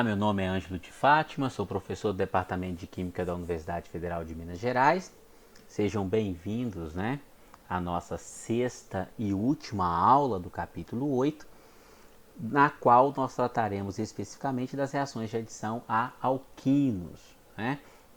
Olá, meu nome é Ângelo de Fátima, sou professor do Departamento de Química da Universidade Federal de Minas Gerais. Sejam bem-vindos, à nossa sexta e última aula do capítulo 8, na qual nós trataremos especificamente das reações de adição a alquinos.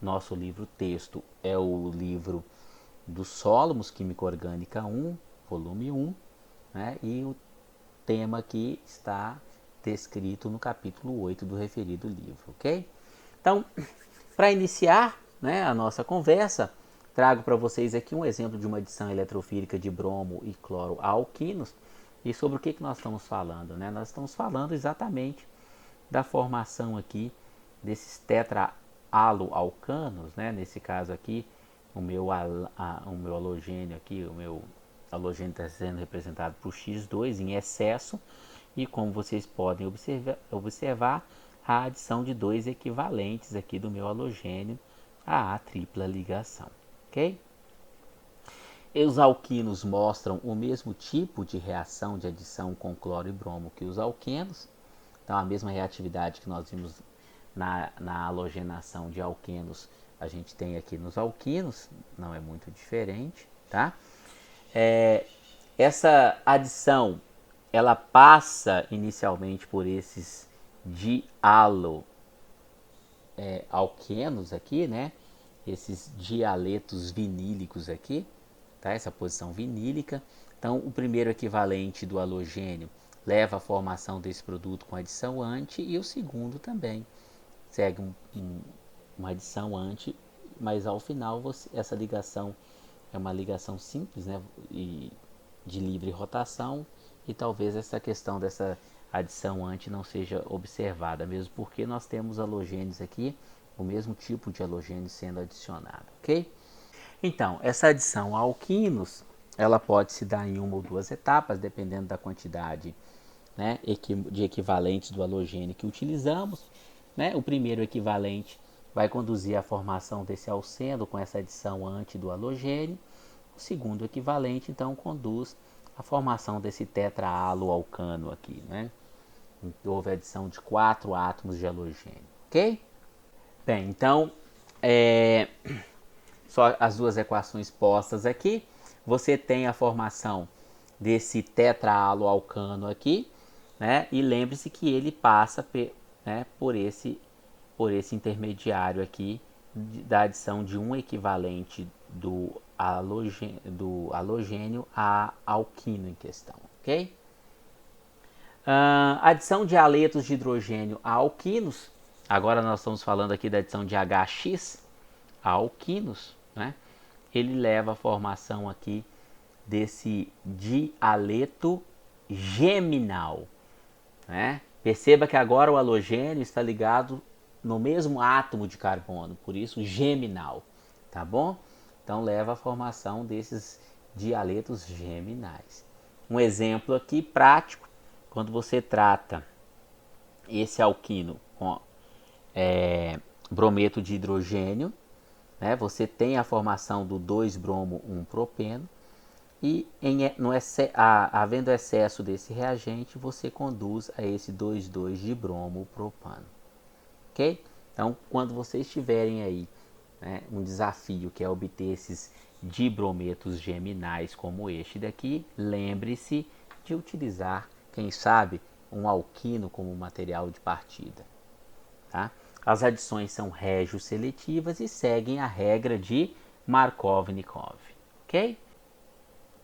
Nosso livro-texto é o livro dos Sólomos, Química Orgânica 1, volume 1, e o tema aqui está descrito no capítulo 8 do referido livro, ok? Então, para iniciar a nossa conversa, trago para vocês aqui um exemplo de uma adição eletrofílica de bromo e cloro a alquinos. E sobre o que nós estamos falando? Nós estamos falando exatamente da formação aqui desses tetra-haloalcanos, nesse caso aqui, o meu halogênio aqui, o meu halogênio está sendo representado por X2 em excesso, e como vocês podem observar a adição de dois equivalentes aqui do meu halogênio à tripla ligação, ok? E os alquinos mostram o mesmo tipo de reação de adição com cloro e bromo que os alquenos, então a mesma reatividade que nós vimos na halogenação de alquenos, a gente tem aqui nos alquinos, não é muito diferente, tá? Essa adição, ela passa inicialmente por esses dialoalquenos aqui, esses dialetos vinílicos aqui, tá? Essa posição vinílica. Então, o primeiro equivalente do halogênio leva à formação desse produto com adição anti, e o segundo também segue uma adição anti, mas ao final essa ligação é uma ligação simples, e de livre rotação, e talvez essa questão dessa adição anti não seja observada, mesmo porque nós temos halogênios aqui, o mesmo tipo de halogênio sendo adicionado, ok? Então, essa adição a alquinos, ela pode se dar em uma ou duas etapas, dependendo da quantidade de equivalentes do halogênio que utilizamos. O primeiro equivalente vai conduzir à formação desse alceno com essa adição anti do halogênio. O segundo equivalente, então, conduz à formação desse tetra-haloalcano aqui, Houve a adição de 4 átomos de halogênio, ok? Bem, então, só as duas equações postas aqui. Você tem a formação desse tetra-haloalcano aqui, e lembre-se que ele passa por esse intermediário aqui da adição de um equivalente do halogênio a alquino em questão, ok? Adição de haletos de hidrogênio a alquinos. Agora nós estamos falando aqui da adição de HX a alquinos, Ele leva à formação aqui desse dialeto geminal, Perceba que agora o halogênio está ligado no mesmo átomo de carbono, por isso geminal, tá bom? Então leva à formação desses dialetos geminais. Um exemplo aqui prático, quando você trata esse alquino com brometo de hidrogênio, você tem a formação do 2-bromo-1-propeno, e havendo excesso desse reagente, você conduz a esse 2,2 de bromo propano, ok? Então, quando vocês tiverem aí um desafio que é obter esses dibrometos geminais como este daqui, lembre-se de utilizar, quem sabe, um alquino como material de partida, tá? As adições são regioseletivas e seguem a regra de Markov-Nikov, ok?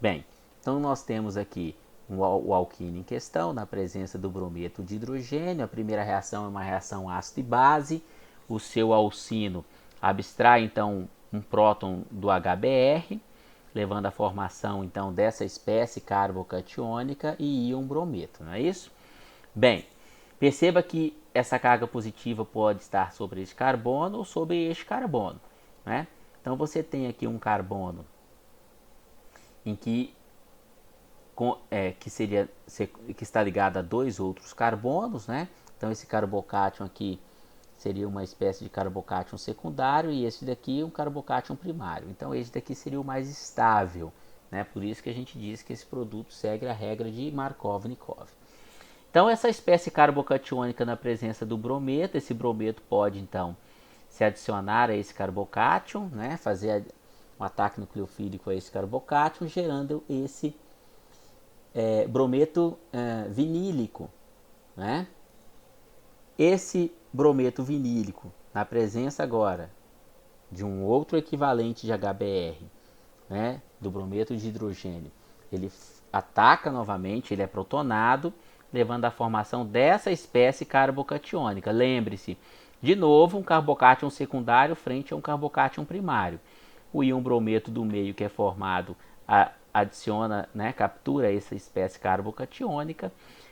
Bem, então nós temos aqui o alquino em questão, na presença do brometo de hidrogênio. A primeira reação é uma reação ácido e base. O seu alcino abstrai, então, um próton do HBr, levando à formação, então, dessa espécie carbocatiônica e íon brometo, não é isso? Bem, perceba que essa carga positiva pode estar sobre este carbono ou sobre este carbono, Então, você tem aqui um carbono em que está ligado a dois outros carbonos, Então esse carbocátion aqui seria uma espécie de carbocátion secundário, e esse daqui um carbocátion primário. Então esse daqui seria o mais estável, Por isso que a gente diz que esse produto segue a regra de Markov-Nikov. Então, essa espécie carbocatiônica na presença do brometo, esse brometo pode, então, se adicionar a esse carbocátion, né, fazer um ataque nucleofílico a esse carbocátion, gerando esse brometo vinílico. Né? Esse brometo vinílico, na presença agora de um outro equivalente de HBr, né, do brometo de hidrogênio, ele ataca novamente, ele é protonado, levando à formação dessa espécie carbocatiônica. Lembre-se, de novo, um carbocátion secundário frente a um carbocátion primário. O íon brometo do meio que é formado adiciona, né, captura essa espécie carbocatiônica,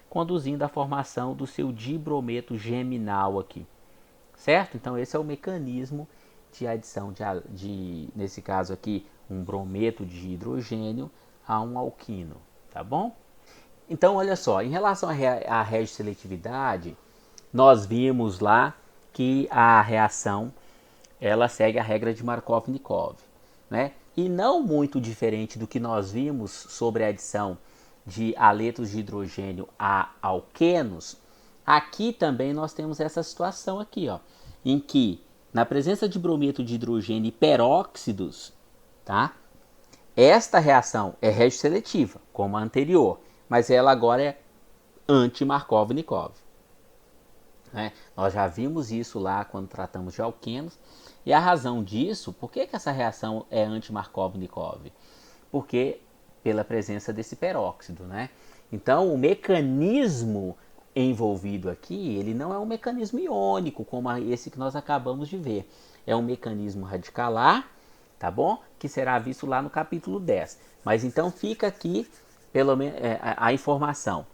conduzindo à formação do seu dibrometo geminal aqui. Certo? Então esse é o mecanismo de adição nesse caso aqui, um brometo de hidrogênio a um alquino, tá bom? Então olha só, em relação à regioseletividade, nós vimos lá que a reação ela segue a regra de Markov-Nikov, né? E não muito diferente do que nós vimos sobre a adição de aletos de hidrogênio a alquenos, aqui também nós temos essa situação aqui, ó, em que na presença de brometo de hidrogênio e peróxidos, tá? Esta reação é regioseletiva, como a anterior, mas ela agora é anti-Markov-Nikov. Né? Nós já vimos isso lá quando tratamos de alquenos. E a razão disso, por que essa reação é anti-Markov-Nikov? Porque pela presença desse peróxido. Né? Então, o mecanismo envolvido aqui, ele não é um mecanismo iônico, como esse que nós acabamos de ver. É um mecanismo radicalar, tá bom? Que será visto lá no capítulo 10. Mas então fica aqui pelo menos a informação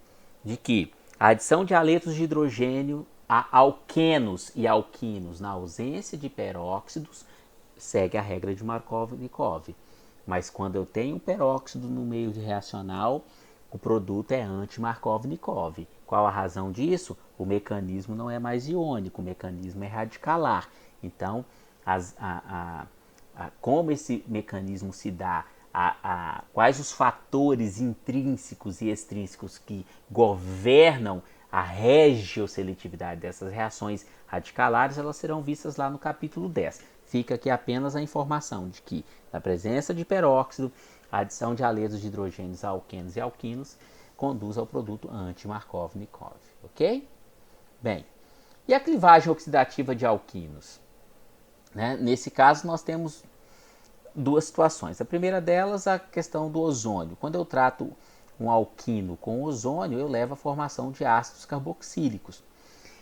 de que a adição de aletos de hidrogênio a alquenos e alquinos na ausência de peróxidos segue a regra de Markov-Nikov. Mas quando eu tenho um peróxido no meio reacional, o produto é anti-Markov-Nikov. Qual a razão disso? O mecanismo não é mais iônico, o mecanismo é radicalar. Então, como esse mecanismo se dá, quais os fatores intrínsecos e extrínsecos que governam a regioseletividade dessas reações radicalares, elas serão vistas lá no capítulo 10. Fica aqui apenas a informação de que, na presença de peróxido, a adição de aletos de hidrogênios a alquenos e alquinos conduz ao produto anti-Markov-Nikov. Ok? Bem, e a clivagem oxidativa de alquinos? Né? Nesse caso, nós temos duas situações. A primeira delas, a questão do ozônio. Quando eu trato um alquino com ozônio, eu levo à formação de ácidos carboxílicos.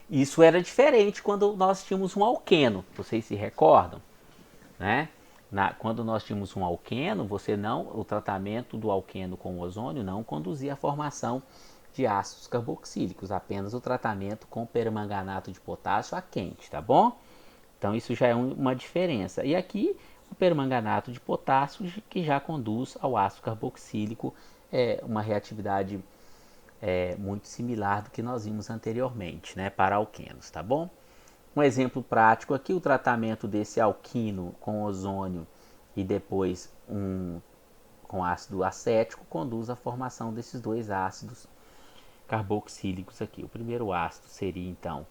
Isso era diferente quando nós tínhamos um alqueno, vocês se recordam? Né? Quando nós tínhamos um alqueno, o tratamento do alqueno com ozônio não conduzia à formação de ácidos carboxílicos, apenas o tratamento com permanganato de potássio a quente, tá bom? Então isso já é uma diferença. E aqui o permanganato de potássio que já conduz ao ácido carboxílico, uma reatividade muito similar do que nós vimos anteriormente, né, para alquenos, tá bom? Um exemplo prático aqui, o tratamento desse alquino com ozônio e depois com ácido acético conduz à formação desses dois ácidos carboxílicos aqui. O primeiro ácido seria então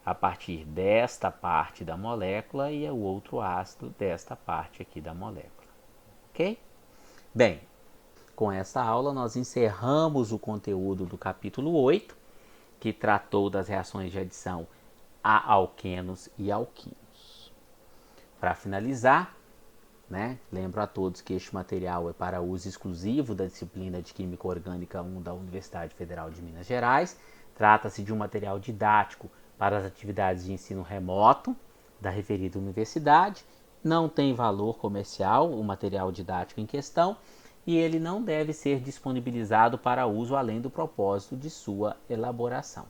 a partir desta parte da molécula e o outro ácido desta parte aqui da molécula. Ok? Bem, com essa aula nós encerramos o conteúdo do capítulo 8, que tratou das reações de adição a alquenos e alquinos. Para finalizar, né, lembro a todos que este material é para uso exclusivo da disciplina de Química Orgânica 1 da Universidade Federal de Minas Gerais. Trata-se de um material didático para as atividades de ensino remoto da referida universidade. Não tem valor comercial o material didático em questão e ele não deve ser disponibilizado para uso além do propósito de sua elaboração.